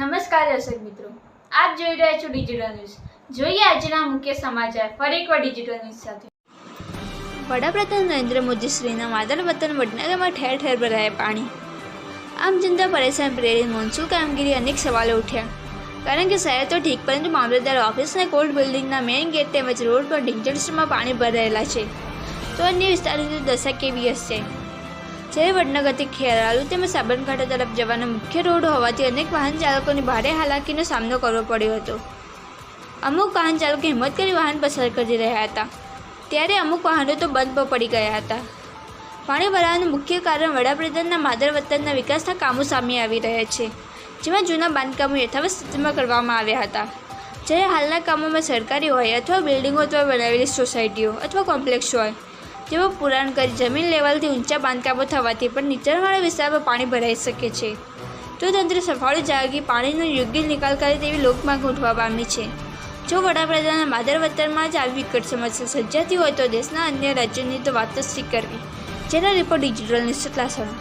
નમસ્કાર દર્શક મિત્રો, આપ જોઈ રહ્યા છો ડિજિટલ ન્યૂઝ। જોઈએ આજના મુખ્ય સમાચાર ફરી એકવાર ડિજિટલ ન્યૂઝ સાથે। વડાપ્રધાન નરેન્દ્ર મોદી શ્રીના માદળ વતન વડનગરમાં ઠેર ઠેર ભરાયા પાણી। આમ જનતા પરેશાન પ્રેરિત મોન્સૂન કામગીરી અનેક સવાલો ઉઠ્યા, કારણ કે શહેર તો ઠીક, પરંતુ મામલતદાર ઓફિસ અને કોર્ટ બિલ્ડિંગના મેઇન ગેટ તેમજ રોડ પર ઢીંચણમાં પાણી ભરાયેલા છે, તો અન્ય વિસ્તારોની દશા કેવી હશે? જ્યારે વડનગરથી ખેરાલુ તેમજ સાબરકાંઠા તરફ જવાનો મુખ્ય રોડ હોવાથી અનેક વાહન ચાલકોને ભારે હાલાકીનો સામનો કરવો પડ્યો હતો। અમુક વાહન ચાલકો હિંમત કરી વાહન પસાર કરી રહ્યા હતા, ત્યારે અમુક વાહનો તો બંધ પણ પડી ગયા હતા। પાણી ભરાવાનું મુખ્ય કારણ વડાપ્રધાનના માદળ વતનના વિકાસના કામો સામે આવી રહ્યા છે, જેમાં જૂના બાંધકામો યથાવત સ્થિતિમાં કરવામાં આવ્યા હતા, જ્યારે હાલના કામોમાં સરકારી હોય અથવા બિલ્ડિંગો દ્વારા બનાવેલી સોસાયટીઓ અથવા કોમ્પ્લેક્સ હોય જેઓ પુરાણ કરી જમીન લેવલથી ઊંચા બાંધકામો થવાથી પણ નીચાણવાળા વિસ્તારમાં પાણી ભરાઈ શકે છે, તો તંત્ર સફાળું જાગી પાણીનો યોગ્ય નિકાલ કરે તેવી લોકમાંગ ઉઠવા પામી છે। જો વડાપ્રધાનના માદળ વતનમાં જ આવી વિકટ સમસ્યા સર્જાતી હોય તો દેશના અન્ય રાજ્યોની તો વાત જ શી કરવી। જેનો રિપોર્ટ ડિજિટલ ન્યૂઝ લાસણ।